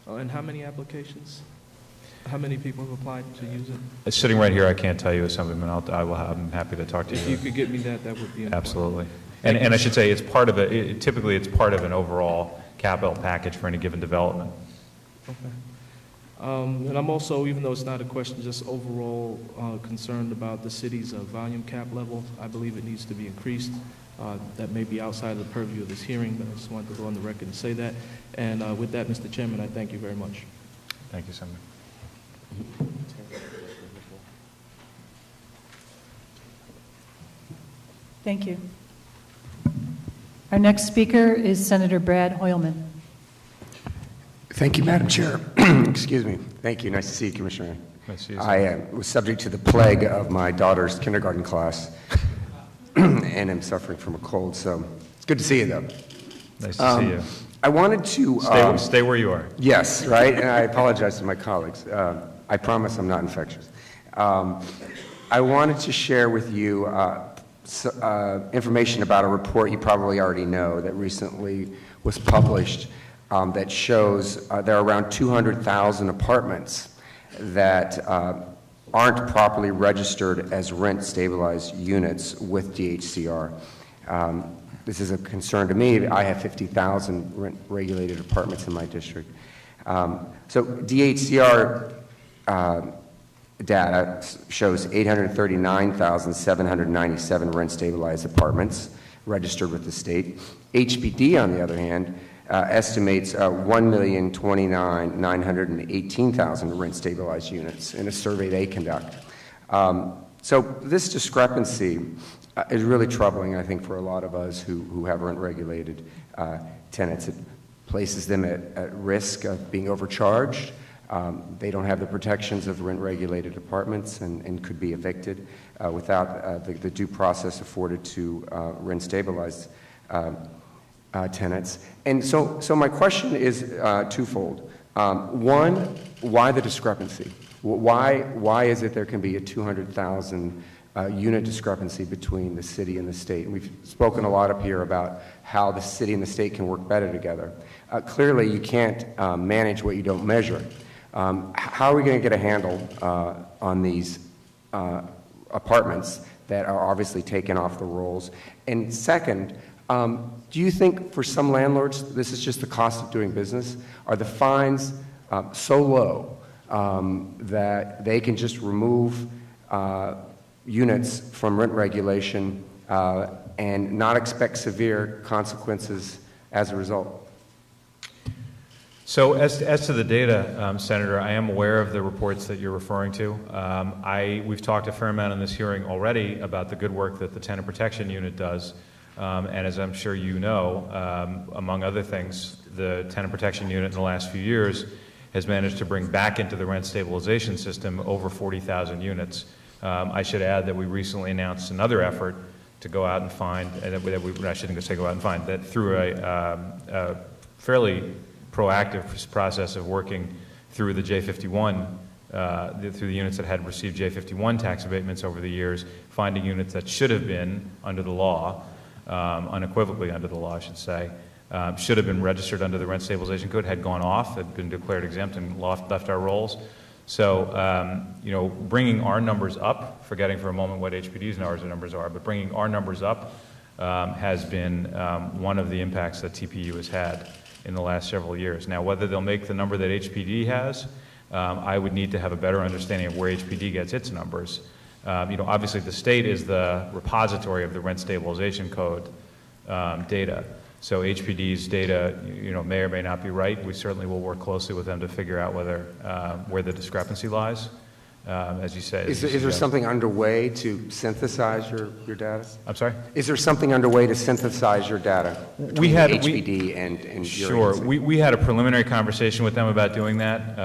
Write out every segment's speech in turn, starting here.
And how many applications? How many people have applied to use it? It's sitting right here. I can't tell you something, but I'm happy to talk to you. If you could get me that would be important. Absolutely. And I should say it's part of typically it's part of an overall capital package for any given development. Okay. And I'm also, even though it's not a question, just overall concerned about the city's volume cap level. I believe it needs to be increased. That may be outside of the purview of this hearing, but I just wanted to go on the record and say that. And with that, Mr. Chairman, I thank you very much. Thank you, Senator. Thank you. Our next speaker is Senator Brad Hoylman. Thank you, Madam Chair. Excuse me. Thank you. Nice to see you, Commissioner. Nice to see you, I was subject to the plague of my daughter's kindergarten class and am suffering from a cold, so it's good to see you, though. Nice to see you. I wanted to... Stay where you are. Yes, right? And I apologize to my colleagues. I promise I'm not infectious. I wanted to share with you information about a report you probably already know that recently was published that shows there are around 200,000 apartments that aren't properly registered as rent-stabilized units with DHCR. This is a concern to me. I have 50,000 rent-regulated apartments in my district. So DHCR data shows 839,797 rent-stabilized apartments registered with the state. HPD, on the other hand, estimates 1,029,918 rent-stabilized units in a survey they conduct. So this discrepancy is really troubling, I think, for a lot of us who have rent-regulated tenants. It places them at risk of being overcharged. They don't have the protections of rent-regulated apartments and could be evicted without the due process afforded to rent-stabilized tenants. And so my question is twofold. One, why the discrepancy? Why is it there can be a 200,000 unit discrepancy between the city and the state? And we've spoken a lot up here about how the city and the state can work better together. Clearly, you can't manage what you don't measure. How are we going to get a handle on these apartments that are obviously taken off the rolls? And second, do you think for some landlords this is just the cost of doing business? Are the fines so low that they can just remove units from rent regulation and not expect severe consequences as a result? So as to the data, Senator, I am aware of the reports that you're referring to. We've talked a fair amount in this hearing already about the good work that the Tenant Protection Unit does. And as I'm sure you know, among other things, the Tenant Protection Unit in the last few years has managed to bring back into the rent stabilization system over 40,000 units. I should add that we recently announced another effort to go out and find, I shouldn't say go out and find, that through a fairly proactive process of working through the J51, through the units that had received J51 tax abatements over the years, finding units that should have been under the law, unequivocally under the law, I should say, should have been registered under the Rent Stabilization Code, had gone off, had been declared exempt and left our rolls. So, you know, bringing our numbers up, forgetting for a moment what HPD's numbers are, but bringing our numbers up has been one of the impacts that TPU has had in the last several years. Now, whether they'll make the number that HPD has, I would need to have a better understanding of where HPD gets its numbers. You know, obviously the state is the repository of the Rent Stabilization Code data. So HPD's data, you know, may or may not be right. We certainly will work closely with them to figure out whether where the discrepancy lies. As you say, is there something underway to synthesize your data? I'm sorry? Is there something underway to synthesize your data? We had HPD and sure. We had a preliminary conversation with them about doing that,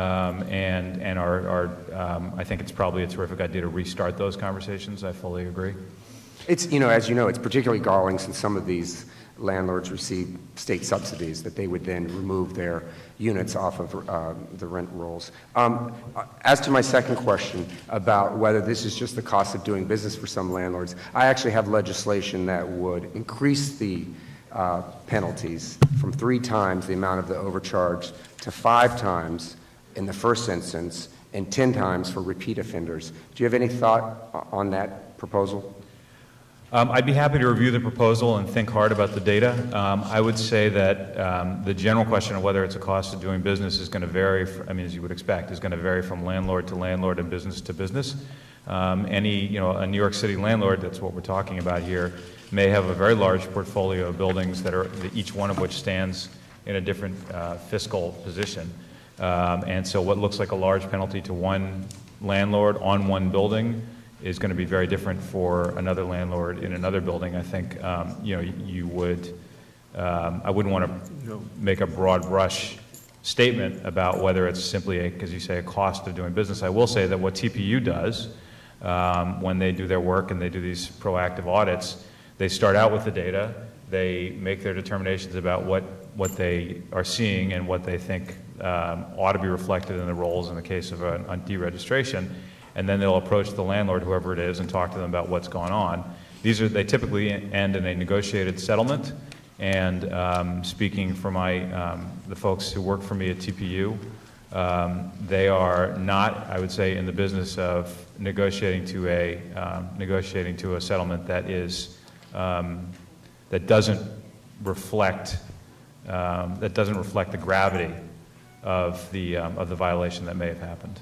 and I think it's probably a terrific idea to restart those conversations. I fully agree. It's, you know, as you know, it's particularly galling since some of these landlords receive state subsidies that they would then remove their units off of the rent rolls. As to my second question about whether this is just the cost of doing business for some landlords, I actually have legislation that would increase the penalties from 3 times the amount of the overcharge to 5 times in the first instance and 10 times for repeat offenders. Do you have any thought on that proposal? I'd be happy to review the proposal and think hard about the data. I would say that the general question of whether it's a cost of doing business is going to vary, as you would expect, is going to vary from landlord to landlord and business to business. A New York City landlord, that's what we're talking about here, may have a very large portfolio of buildings that each one of which stands in a different fiscal position. And so what looks like a large penalty to one landlord on one building is going to be very different for another landlord in another building. I think, I wouldn't want to make a broad brush statement about whether it's simply as you say, a cost of doing business. I will say that what TPU does when they do their work and they do these proactive audits, they start out with the data, they make their determinations about what they are seeing and what they think ought to be reflected in the rolls in the case of a deregistration, and then they'll approach the landlord, whoever it is, and talk to them about what's going on. They typically end in a negotiated settlement, and speaking for the folks who work for me at TPU, they are not, I would say, in the business of negotiating to a settlement that doesn't reflect the gravity of the violation that may have happened.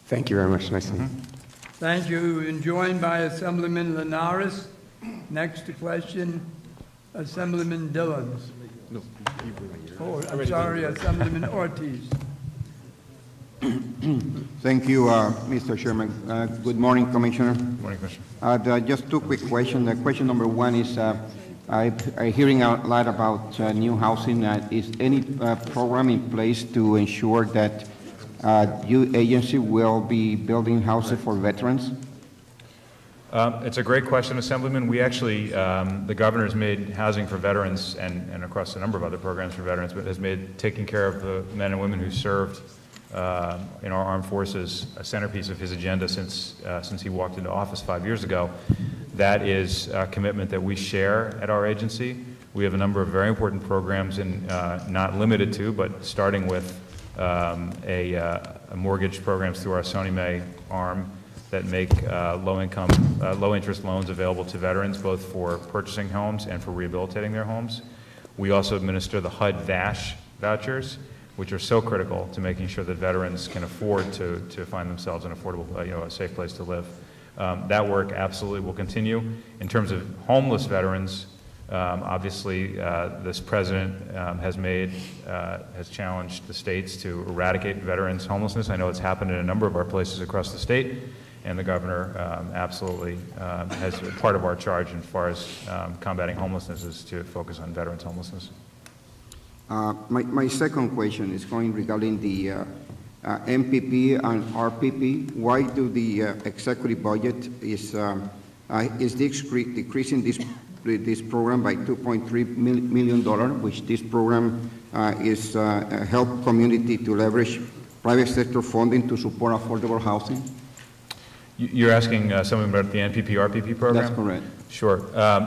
Thank you very much. Nice to meet you. Thank you. And joined by Assemblyman Linares. Next to question, Assemblyman Dillon. Oh, I'm sorry, Assemblyman Ortiz. Thank you, Mr. Chairman. Good morning, Commissioner. Good morning, Commissioner. Just 2 quick questions. Question number 1 is, I'm hearing a lot about new housing. Is any program in place to ensure that your agency will be building houses for veterans? It's a great question, Assemblyman. We actually, the governor has made housing for veterans and across a number of other programs for veterans, but has made taking care of the men and women who served in our armed forces a centerpiece of his agenda since he walked into office 5 years ago. That is a commitment that we share at our agency. We have a number of very important programs, not limited to, but starting with a mortgage programs through our Sony Mae arm that make low-interest loans available to veterans, both for purchasing homes and for rehabilitating their homes. We also administer the HUD VASH vouchers, which are so critical to making sure that veterans can afford to find themselves an affordable, a safe place to live. That work absolutely will continue. In terms of homeless veterans, obviously, this president has challenged the states to eradicate veterans' homelessness. I know it's happened in a number of our places across the state, and the governor absolutely has part of our charge as far as combating homelessness is to focus on veterans' homelessness. My second question is regarding the MPP and RPP. Why do the executive budget is decreasing this program by $2.3 million, which this program is help community to leverage private sector funding to support affordable housing? You're asking something about the NPP-RPP program? That's correct. Sure.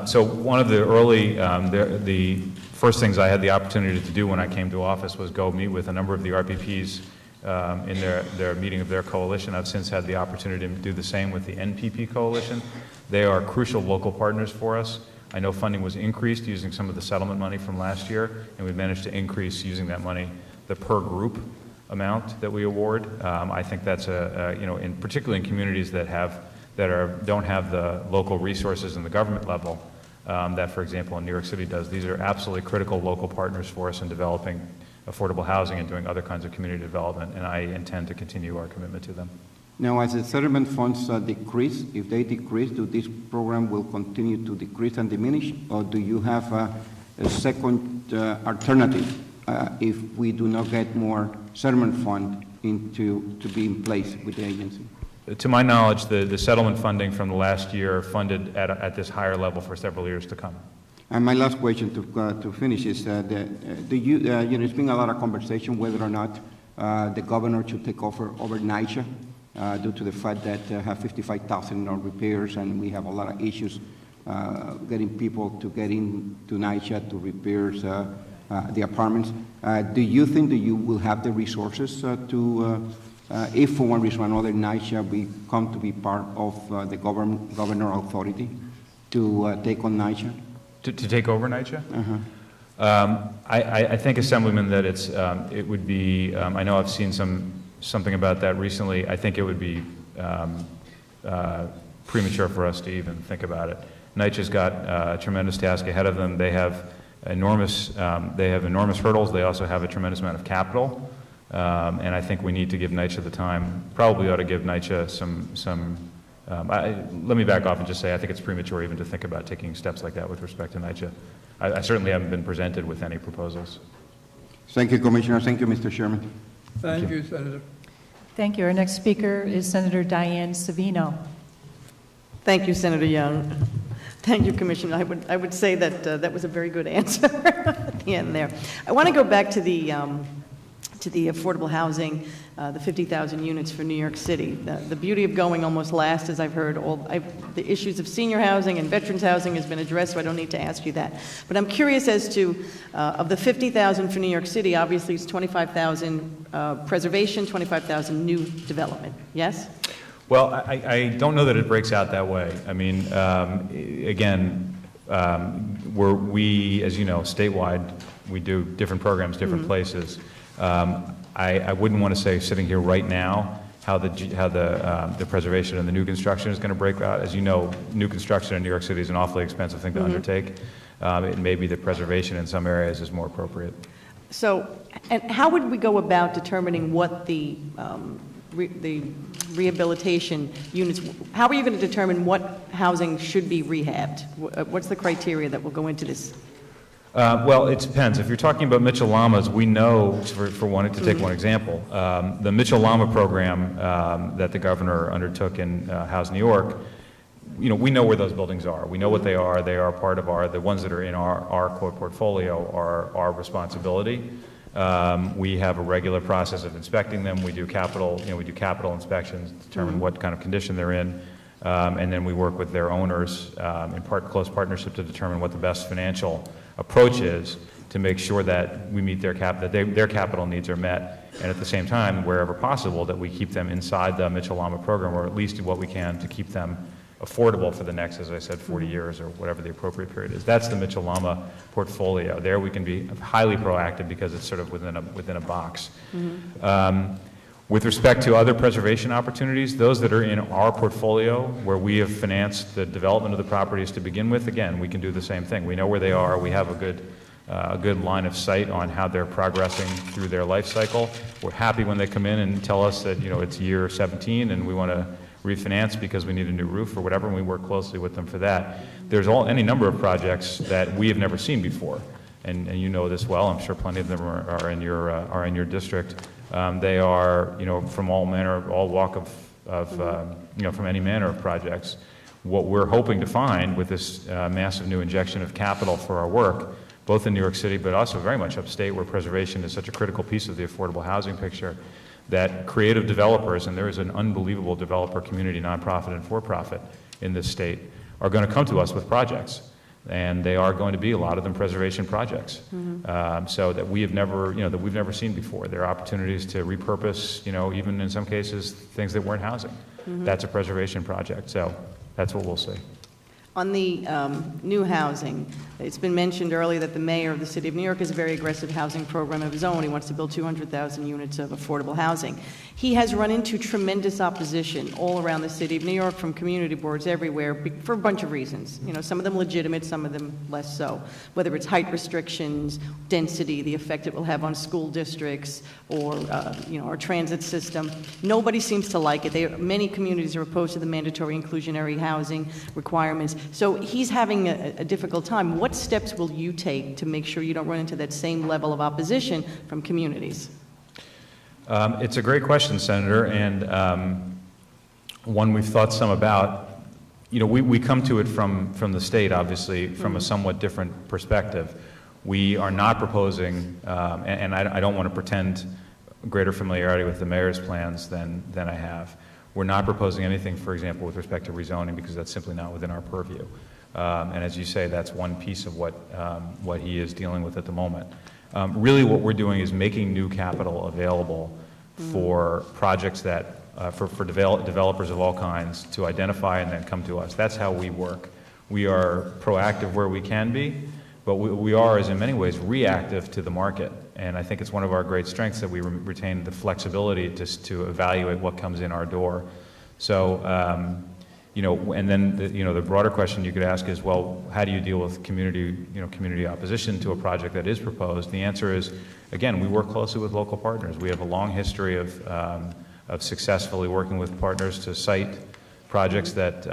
So one of the early, the first things I had the opportunity to do when I came to office was go meet with a number of the RPPs in their meeting of their coalition. I've since had the opportunity to do the same with the NPP coalition. They are crucial local partners for us. I know funding was increased using some of the settlement money from last year, and we've managed to increase using that money the per group amount that we award. I think that's particularly in communities that don't have the local resources in the government level that, for example, in New York City does. These are absolutely critical local partners for us in developing affordable housing and doing other kinds of community development, and I intend to continue our commitment to them. Now, as the settlement funds decrease, if they decrease, do this program will continue to decrease and diminish, or do you have a second alternative if we do not get more settlement fund to be in place with the agency? To my knowledge, the settlement funding from the last year funded at this higher level for several years to come. And my last question to finish is, there's been a lot of conversation whether or not the governor should take over NYCHA due to the fact that have 55,000 repairs and we have a lot of issues getting people to get into NYCHA to repair the apartments. Do you think that you will have the resources if for one reason or another NYCHA will come to be part of the governor authority to take on NYCHA? To take over NYCHA? Uh-huh. I think, Assemblyman, that it would be, I know I've seen something about that recently. I think it would be premature for us to even think about it. NYCHA's got a tremendous task ahead of them. They have enormous hurdles. They also have a tremendous amount of capital. And I think we need to give NYCHA the time, probably ought to give NYCHA some let me back off and just say I think it's premature even to think about taking steps like that with respect to NYCHA. I certainly haven't been presented with any proposals. Thank you, Commissioner. Thank you, Mr. Chairman. Thank you, Senator. Thank you. Our next speaker is Senator Diane Savino. Thank you, Senator Young. Thank you, Commissioner. I would say that that was a very good answer at the end there. I want to go back to the affordable housing, the 50,000 units for New York City. The beauty of going almost last, as I've heard, the issues of senior housing and veterans housing has been addressed, so I don't need to ask you that. But I'm curious as to, of the 50,000 for New York City, obviously it's 25,000 preservation, 25,000 new development, yes? Well, I don't know that it breaks out that way. I mean, again, we, as you know, statewide, we do different programs, different places. I wouldn't want to say sitting here right now how the preservation and the new construction is going to break out. As you know, new construction in New York City is an awfully expensive thing to undertake. It may be that preservation in some areas is more appropriate. So, and how would we go about determining what the rehabilitation units, how are you going to determine what housing should be rehabbed? What's the criteria that will go into this? Well, it depends. If you're talking about Mitchell-Lamas, we know, for one, to take one example, the Mitchell-Lama program that the governor undertook in House New York, you know, we know where those buildings are. We know what they are. They are part of the ones that are in our quote portfolio are our responsibility. We have a regular process of inspecting them. We do capital inspections, determine what kind of condition they're in, and then we work with their owners in close partnership to determine what the best financial approach is to make sure that we meet their capital needs are met, and at the same time, wherever possible, that we keep them inside the Mitchell-Lama program, or at least do what we can to keep them affordable for the next, as I said, 40 years or whatever the appropriate period is. That's the Mitchell-Lama portfolio. There we can be highly proactive because it's sort of within a box. With respect to other preservation opportunities, those that are in our portfolio where we have financed the development of the properties to begin with, again, we can do the same thing. We know where they are. We have a good line of sight on how they're progressing through their life cycle. We're happy when they come in and tell us that, you know, it's year 17 and we want to refinance because we need a new roof or whatever, and we work closely with them for that. There's any number of projects that we have never seen before, and you know this well. I'm sure plenty of them are in your district. They are, you know, from all walk of you know, from any manner of projects. What we're hoping to find with this massive new injection of capital for our work, both in New York City but also very much upstate, where preservation is such a critical piece of the affordable housing picture, that creative developers, and there is an unbelievable developer community, nonprofit and for-profit in this state, are going to come to us with projects. And they are going to be, a lot of them, preservation projects. So that we've never seen before. There are opportunities to repurpose, you know, even in some cases, things that weren't housing. That's a preservation project. So that's what we'll see. On the new housing, it's been mentioned earlier that the mayor of the city of New York has a very aggressive housing program of his own. He wants to build 200,000 units of affordable housing. He has run into tremendous opposition all around the city of New York from community boards everywhere for a bunch of reasons. You know, some of them legitimate, some of them less so. Whether it's height restrictions, density, the effect it will have on school districts, or you know, our transit system. Nobody seems to like it. Many communities are opposed to the mandatory inclusionary housing requirements. So he's having a difficult time. What steps will you take to make sure you don't run into that same level of opposition from communities? It's a great question, Senator, and one we've thought some about. You know, we come to it from the state, obviously, from a somewhat different perspective. We are not proposing, and I don't want to pretend greater familiarity with the mayor's plans than I have. We're not proposing anything, for example, with respect to rezoning, because that's simply not within our purview. And as you say, that's one piece of what he is dealing with at the moment. Really what we're doing is making new capital available for projects that, for developers of all kinds to identify and then come to us. That's how we work. We are proactive where we can be, but we are, as in many ways, reactive to the market. And I think it's one of our great strengths that we retain the flexibility to evaluate what comes in our door. So, you know, and then the broader question you could ask is, well, how do you deal with community opposition to a project that is proposed? The answer is, again, we work closely with local partners. We have a long history of successfully working with partners to cite projects that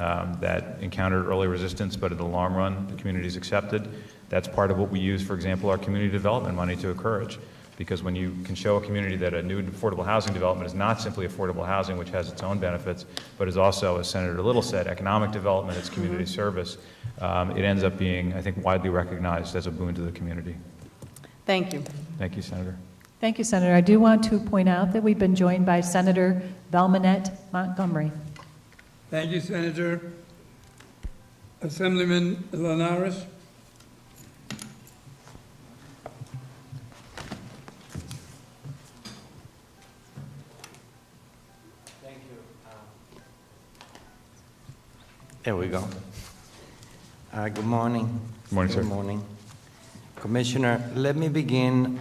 encountered early resistance, but in the long run, the community is accepted. That's part of what we use, for example, our community development money to encourage. Because when you can show a community that a new affordable housing development is not simply affordable housing, which has its own benefits, but is also, as Senator Little said, economic development, it's community service, it ends up being, I think, widely recognized as a boon to the community. Thank you. Thank you, Senator. Thank you, Senator. I do want to point out that we've been joined by Senator Valmonette Montgomery. Thank you, Senator. Assemblyman Linares. There we go. Good morning. Good morning, sir. Good morning. Commissioner, let me begin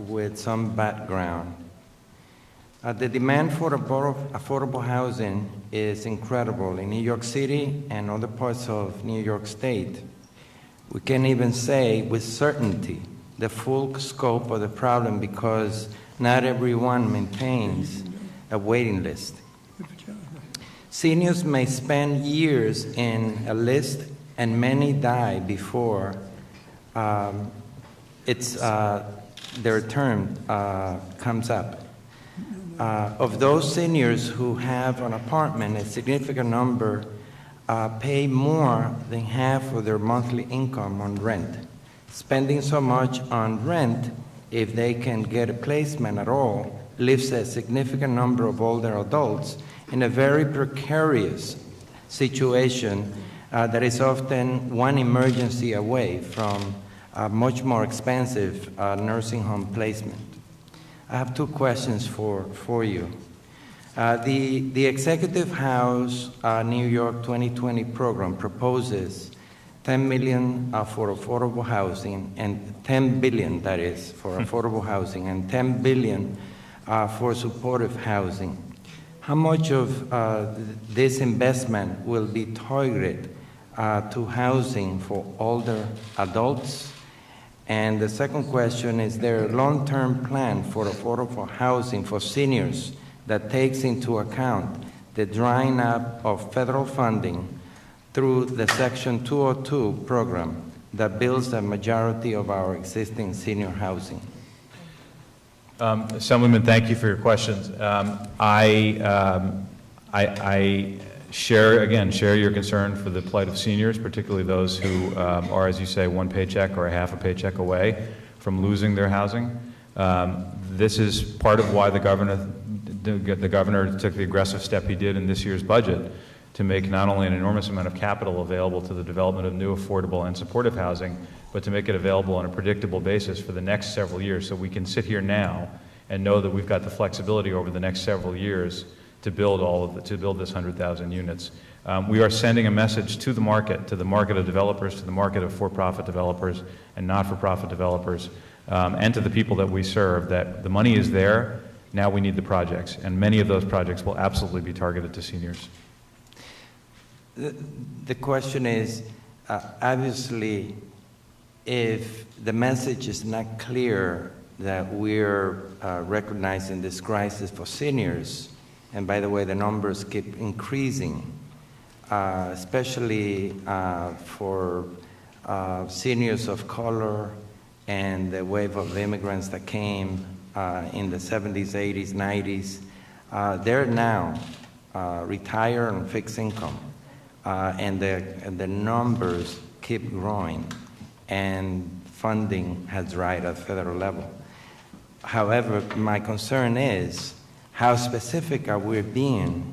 with some background. The demand for affordable housing is incredible in New York City and other parts of New York State. We can even say with certainty the full scope of the problem because not everyone maintains a waiting list. Seniors may spend years in a list and many die before their term comes up. Of those seniors who have an apartment, a significant number pay more than half of their monthly income on rent. Spending so much on rent, if they can get a placement at all, leaves a significant number of older adults in a very precarious situation that is often one emergency away from a much more expensive nursing home placement. I have two questions for you. The Executive House New York 2020 program proposes $10 million for affordable housing and $10 billion, that is, for affordable housing and $10 billion for supportive housing. How much of this investment will be targeted to housing for older adults? And the second question is there a long-term plan for affordable housing for seniors that takes into account the drying up of federal funding through the Section 202 program that builds the majority of our existing senior housing? Assemblyman, thank you for your questions. I share your concern for the plight of seniors, particularly those who are, as you say, one paycheck or a half a paycheck away from losing their housing. This is part of why the governor took the aggressive step he did in this year's budget to make not only an enormous amount of capital available to the development of new affordable and supportive housing, but to make it available on a predictable basis for the next several years, so we can sit here now and know that we've got the flexibility over the next several years to build this 100,000 units. We are sending a message to the market of developers, to the market of for-profit developers and not-for-profit developers, and to the people that we serve, that the money is there. Now we need the projects, and many of those projects will absolutely be targeted to seniors. The question is, obviously, if the message is not clear that we're recognizing this crisis for seniors, and by the way, the numbers keep increasing, especially for seniors of color and the wave of immigrants that came in the 70s, 80s, 90s, they're now retired on fixed income, and the numbers keep growing, and funding has dried at federal level. However, my concern is how specific are we being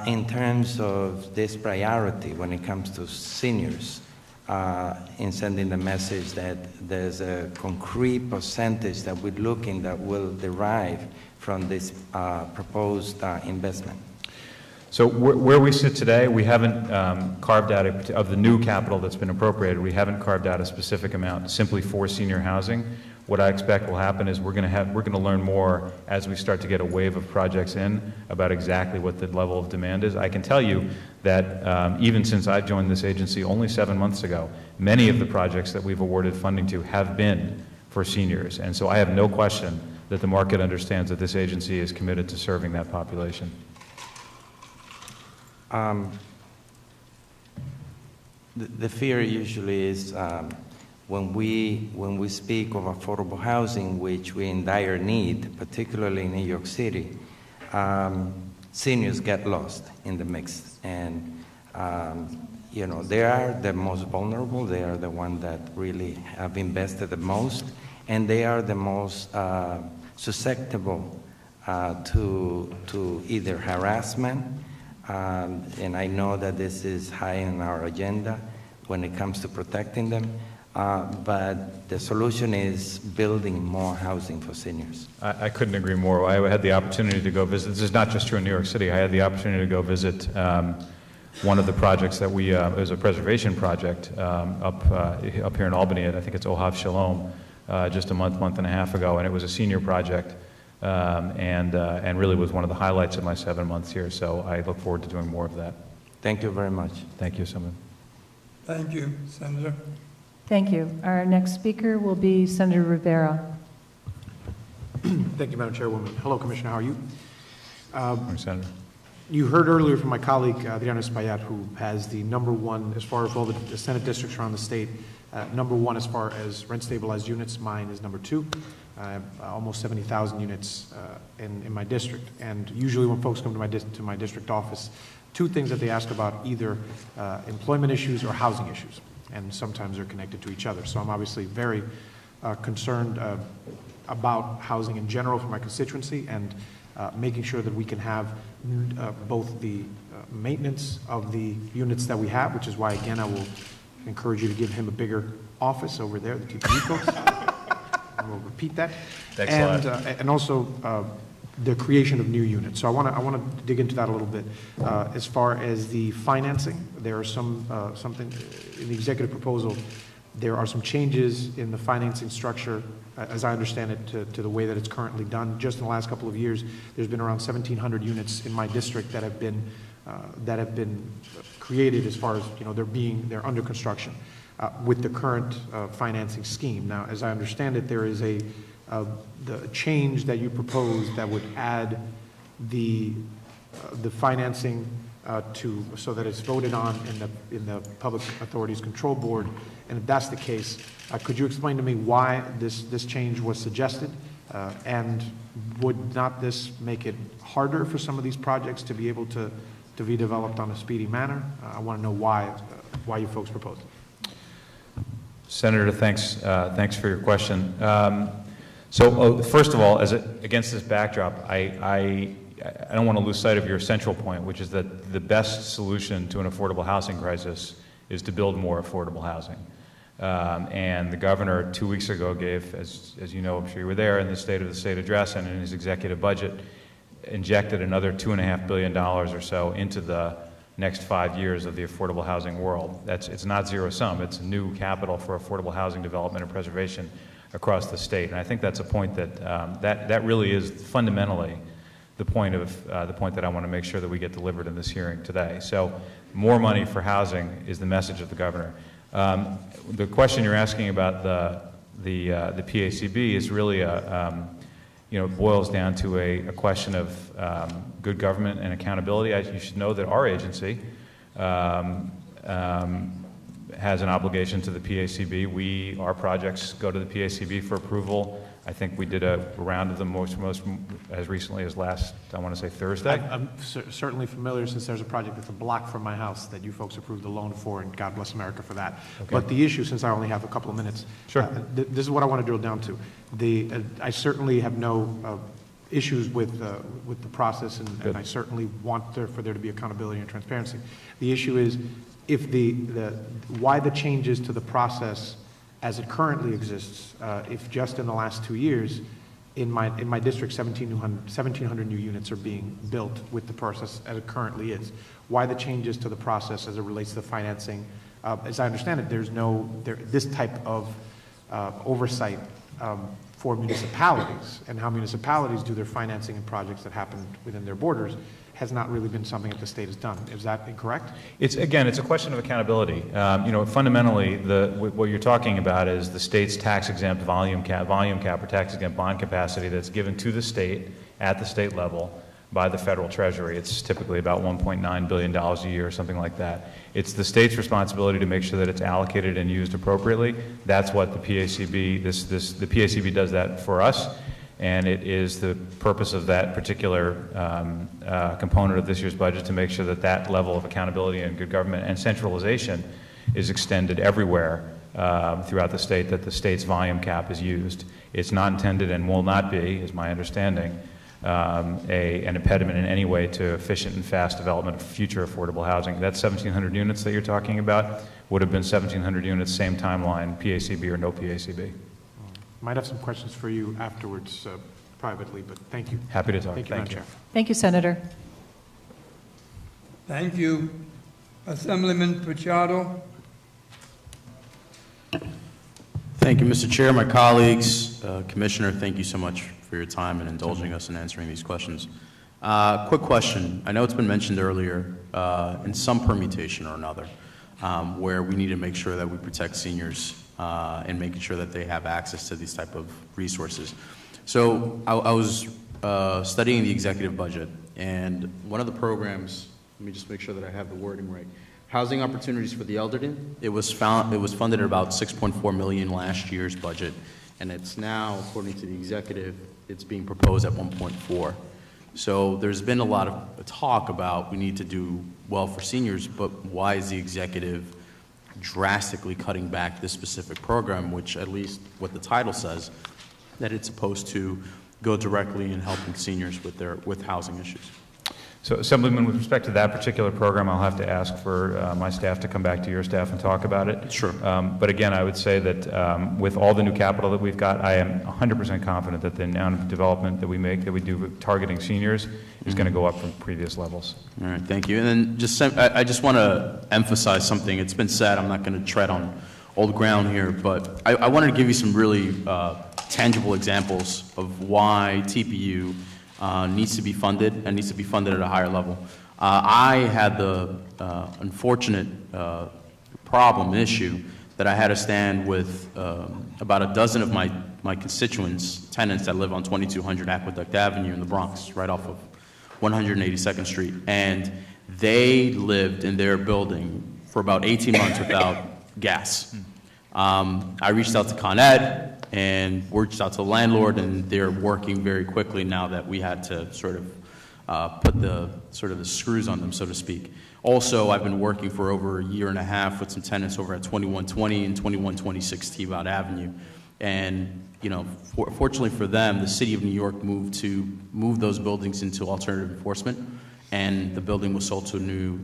in terms of this priority when it comes to seniors? in sending the message that there's a concrete percentage that we're looking that will derive from this proposed investment. So where we sit today, we haven't carved out, of the new capital that's been appropriated, we haven't carved out a specific amount simply for senior housing. What I expect will happen is we're going to learn more as we start to get a wave of projects in about exactly what the level of demand is. I can tell you that even since I joined this agency only 7 months ago, many of the projects that we've awarded funding to have been for seniors. And so I have no question that the market understands that this agency is committed to serving that population. The fear usually is when we speak of affordable housing, which we're in dire need, particularly in New York City, seniors get lost in the mix. And, you know, they are the most vulnerable. They are the ones that really have invested the most, and they are the most susceptible to either harassment, and I know that this is high on our agenda when it comes to protecting them. But the solution is building more housing for seniors. I couldn't agree more. I had the opportunity to go visit. This is not just true in New York City. I had the opportunity to go visit one of the projects that it was a preservation project up here in Albany. I think it's Ohav Shalom, just a month and a half ago, and it was a senior project, and really was one of the highlights of my 7 months here. So I look forward to doing more of that. Thank you very much. Thank you, Senator. Thank you, Senator. Thank you. Our next speaker will be Senator Rivera. Thank you, Madam Chairwoman. Hello, Commissioner. How are you? Morning, Senator. You heard earlier from my colleague, Adriana Espaillat, who has the #1, as far as all the Senate districts around the state, #1 as far as rent-stabilized units. Mine is #2. I have almost 70,000 units in my district. And usually when folks come to my district office, two things that they ask about, either employment issues or housing issues. And sometimes they're connected to each other. So I'm obviously very concerned about housing in general for my constituency, and making sure that we can have both the maintenance of the units that we have, which is why, again, I will encourage you to give him a bigger office over there, the TPE folks. And we'll repeat that. Thanks a lot. And also the creation of new units. So I want to dig into that a little bit. As far as the financing, there are something in the executive proposal. There are some changes in the financing structure, as I understand it, to the way that it's currently done. Just in the last couple of years, there's been around 1,700 units in my district that have been created. As far as, you know, they're under construction with the current financing scheme. Now, as I understand it, there is the change that you propose that would add the financing so that it's voted on in the Public Authorities Control Board. And if that's the case, could you explain to me why this change was suggested? And would not this make it harder for some of these projects to be able to be developed on a speedy manner? I want to know why you folks proposed it. Senator, thanks for your question. So first of all, against this backdrop, I don't want to lose sight of your central point, which is that the best solution to an affordable housing crisis is to build more affordable housing. And the governor 2 weeks ago gave, as you know, I'm sure you were there, in the State of the State address and in his executive budget, injected another $2.5 billion or so into the next 5 years of the affordable housing world. It's not zero sum. It's new capital for affordable housing development and preservation across the state. And I think that's a point that really is fundamentally the point that I want to make sure that we get delivered in this hearing today. So more money for housing is the message of the governor. The question you're asking about the PACB is really it boils down to a question of good government and accountability. You should know that our agency has an obligation to the PACB. Our projects go to the PACB for approval. I think we did a round of them most as recently as last, I want to say Thursday. I'm certainly familiar, since there's a project that's a block from my house that you folks approved the loan for, and God bless America for that. Okay. But the issue, since I only have a couple of minutes, sure. This is what I want to drill down to. I certainly have no issues with the process, and I certainly want for there to be accountability and transparency. The issue is if why the changes to the process as it currently exists, if just in the last 2 years, in my district, 1,700 new units are being built with the process as it currently is. Why the changes to the process as it relates to the financing? As I understand it, there's this type of oversight for municipalities, and how municipalities do their financing and projects that happen within their borders has not really been something that the state has done. Is that incorrect? It's a question of accountability. Fundamentally, what you're talking about is the state's tax-exempt volume cap or tax-exempt bond capacity that's given to the state at the state level by the federal treasury. It's typically about $1.9 billion a year or something like that. It's the state's responsibility to make sure that it's allocated and used appropriately. That's what the PACB, the PACB does that for us, and it is the purpose of that particular component of this year's budget to make sure that that level of accountability and good government and centralization is extended everywhere throughout the state, that the state's volume cap is used. It's not intended and will not be, is my understanding, an impediment in any way to efficient and fast development of future affordable housing. That 1,700 units that you're talking about would have been 1,700 units, same timeline, PACB or no PACB. Might have some questions for you afterwards privately, but thank you. Happy to talk. Thank you, Madam Chair. Thank you, Senator. Thank you. Assemblyman Pachado. Thank you, Mr. Chair, my colleagues, Commissioner, thank you so much for your time and indulging us in answering these questions. Quick question. I know it's been mentioned earlier in some permutation or another where we need to make sure that we protect seniors and making sure that they have access to these type of resources. So I was studying the executive budget, and one of the programs, let me just make sure that I have the wording right, Housing Opportunities for the Elderly. It was funded at about $6.4 million last year's budget, and it's now, according to the executive, it's being proposed at 1.4. So there's been a lot of talk about we need to do well for seniors, but why is the executive drastically cutting back this specific program, which at least what the title says, that it's supposed to go directly in helping seniors with housing issues? So, Assemblyman, with respect to that particular program, I'll have to ask for my staff to come back to your staff and talk about it. Sure. But again, I would say that with all the new capital that we've got, I am 100% confident that the amount of development that we do targeting seniors is going to go up from previous levels. All right, thank you. And then I just want to emphasize something. It's been said, I'm not going to tread on old ground here, but I wanted to give you some really tangible examples of why TPU needs to be funded and needs to be funded at a higher level. I had the unfortunate issue that I had to stand with about a dozen of my constituents, tenants that live on 2200 Aqueduct Avenue in the Bronx, right off of 182nd Street. And they lived in their building for about 18 months without gas. I reached out to Con Ed and reached out to the landlord, and they're working very quickly now that we had to sort of put the screws on them, so to speak. Also, I've been working for over a year and a half with some tenants over at 2120 and 2126 Teabot Avenue. And, you know, fortunately for them, the city of New York moved those buildings into alternative enforcement, and the building was sold to a new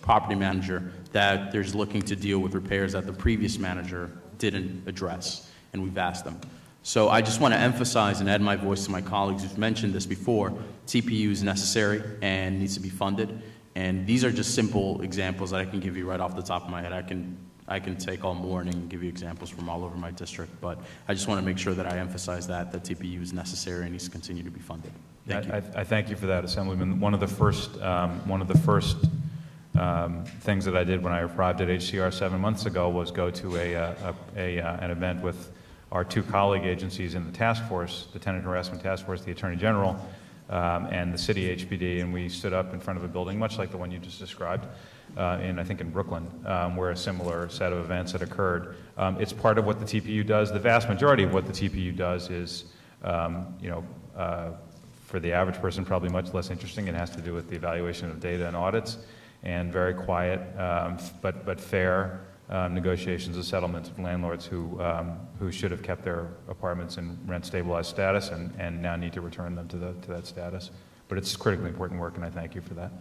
property manager that there's looking to deal with repairs that the previous manager didn't address, and we've asked them. So I just want to emphasize and add my voice to my colleagues who've mentioned this before. TPU is necessary and needs to be funded, and these are just simple examples that I can give you right off the top of my head. I can take all morning and give you examples from all over my district, but I just want to make sure that I emphasize that TPU is necessary and needs to continue to be funded. Thank you. I thank you for that, Assemblyman. One of the first things that I did when I arrived at HCR 7 months ago was go to an event with our two colleague agencies in the task force, the Tenant Harassment Task Force, the Attorney General, and the City HPD, and we stood up in front of a building, much like the one you just described, I think in Brooklyn, where a similar set of events had occurred. It's part of what the TPU does. The vast majority of what the TPU does is, for the average person, probably much less interesting. It has to do with the evaluation of data and audits, and very quiet, but fair negotiations of settlements of landlords who should have kept their apartments in rent-stabilized status and now need to return them to that status. But it's critically important work, and I thank you for that.